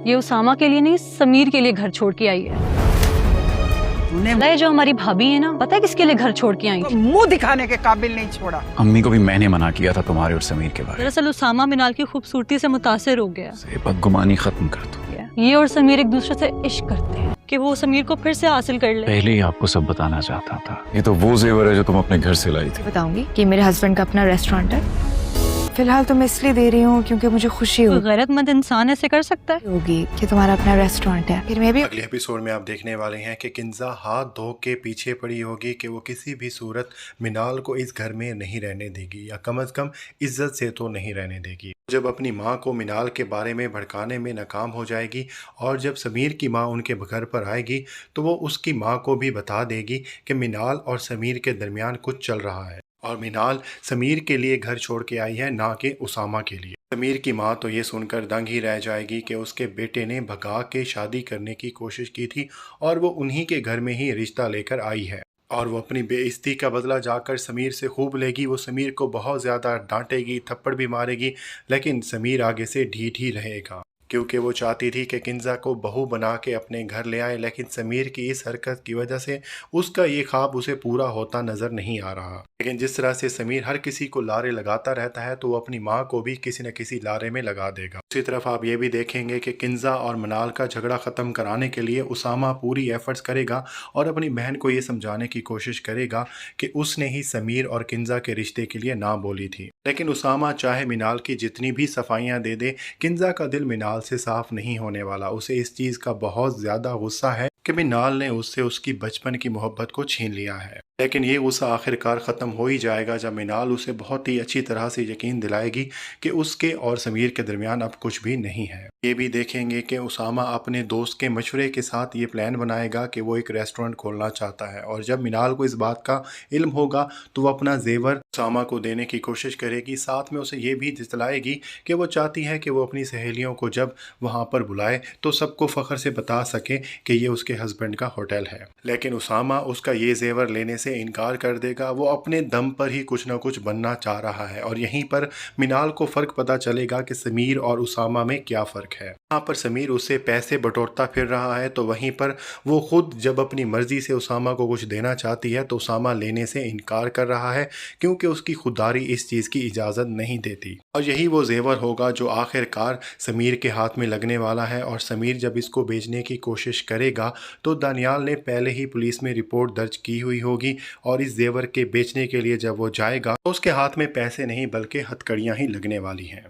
ये उसामा के लिए नहीं, समीर के लिए घर छोड़ के आई है। तूने जो हमारी भाभी है ना, पता है किसके लिए घर छोड़ के आई थी? मुंह दिखाने के काबिल नहीं छोड़ा। अम्मी को भी मैंने मना किया था तुम्हारे और समीर के बारे में। दरअसल उसामा मिनाल की खूबसूरती से मुतासिर हो गया। बदगुमानी खत्म कर दो। ये और समीर एक दूसरे से इश्क करते हैं कि वो समीर को फिर से हासिल कर ले। पहले ही आपको सब बताना चाहता था। ये तो वो जेवर है जो तुम अपने घर से लाई थी। बताऊंगी कि मेरे हस्बैंड का अपना रेस्टोरेंट है। फिलहाल तो मैं इसलिए दे रही हूँ क्योंकि मुझे खुशी गैरतमंद इंसान ऐसे कर सकता है होगी कि तुम्हारा अपना रेस्टोरेंट है। फिर मैं भी अगले एपिसोड में आप देखने वाले हैं कि किंजा हाथ धो के पीछे पड़ी होगी कि वो किसी भी सूरत मिनाल को इस घर में नहीं रहने देगी, या कम से कम इज्जत से तो नहीं रहने देगी। जब अपनी माँ को मिनाल के बारे में भड़काने में नाकाम हो जाएगी और जब समीर की माँ उनके घर पर आएगी तो वो उसकी माँ को भी बता देगी कि मिनाल और समीर के दरमियान कुछ चल रहा है और मिनाल समीर के लिए घर छोड़ के आई है, ना कि उसामा के लिए। समीर की माँ तो ये सुनकर दंग ही रह जाएगी कि उसके बेटे ने भगा के शादी करने की कोशिश की थी और वो उन्हीं के घर में ही रिश्ता लेकर आई है और वो अपनी बेइज्जती का बदला जाकर समीर से खूब लेगी। वो समीर को बहुत ज़्यादा डांटेगी, थप्पड़ भी मारेगी, लेकिन समीर आगे से ढीठ ही रहेगा क्योंकि वो चाहती थी कि किंजा को बहू बना के अपने घर ले आए, लेकिन समीर की इस हरकत की वजह से उसका ये ख्वाब उसे पूरा होता नज़र नहीं आ रहा। लेकिन जिस तरह से समीर हर किसी को लारे लगाता रहता है तो वो अपनी माँ को भी किसी न किसी लारे में लगा देगा। दूसरी तरफ आप ये भी देखेंगे कि किंजा और मनाल का झगड़ा ख़त्म कराने के लिए उसामा पूरी एफर्ट्स करेगा और अपनी बहन को ये समझाने की कोशिश करेगा कि उसने ही समीर और किंजा के रिश्ते के लिए ना बोली थी। लेकिन उसामा चाहे मिनाल की जितनी भी सफाइयाँ दे दे, किंजा का दिल मिनाल से साफ नहीं होने वाला। उसे इस चीज़ का बहुत ज़्यादा गुस्सा है कि मिनाल ने उससे उसकी बचपन की मोहब्बत को छीन लिया है। लेकिन ये गुस्सा आखिरकार ख़त्म हो ही जाएगा जब मिनाल उसे बहुत ही अच्छी तरह से यकीन दिलाएगी कि उसके और समीर के दरमियान अब कुछ भी नहीं है। ये भी देखेंगे कि उसामा अपने दोस्त के मशवरे के साथ ये प्लान बनाएगा कि वो एक रेस्टोरेंट खोलना चाहता है और जब मिनाल को इस बात का इल्म होगा तो वो अपना जेवर उसामा को देने की कोशिश करेगी। साथ में उसे ये भी दिखलाएगी कि वो चाहती है कि वो अपनी सहेलियों को जब वहाँ पर बुलाए तो सबको फ़ख्र से बता सके कि ये उसके हस्बैंड का होटल है। लेकिन उसामा उसका ये जेवर लेने से इनकार कर देगा। वो अपने दम पर ही कुछ ना कुछ बनना चाह रहा है और यहीं पर मिनाल को फ़र्क पता चलेगा कि समीर और उसामा में क्या फ़र्क है। यहाँ पर समीर उससे पैसे बटोरता फिर रहा है तो वहीं पर वो खुद जब अपनी मर्जी से उसामा को कुछ देना चाहती है तो उसामा लेने से इनकार कर रहा है क्योंकि उसकी खुददारी इस चीज़ की इजाज़त नहीं देती। और यही वो जेवर होगा जो आखिरकार समीर के हाथ में लगने वाला है और समीर जब इसको बेचने की कोशिश करेगा तो दानियाल ने पहले ही पुलिस में रिपोर्ट दर्ज की हुई होगी और इस जेवर के बेचने के लिए जब वो जाएगा तो उसके हाथ में पैसे नहीं बल्कि हथकड़ियाँ ही लगने वाली हैं।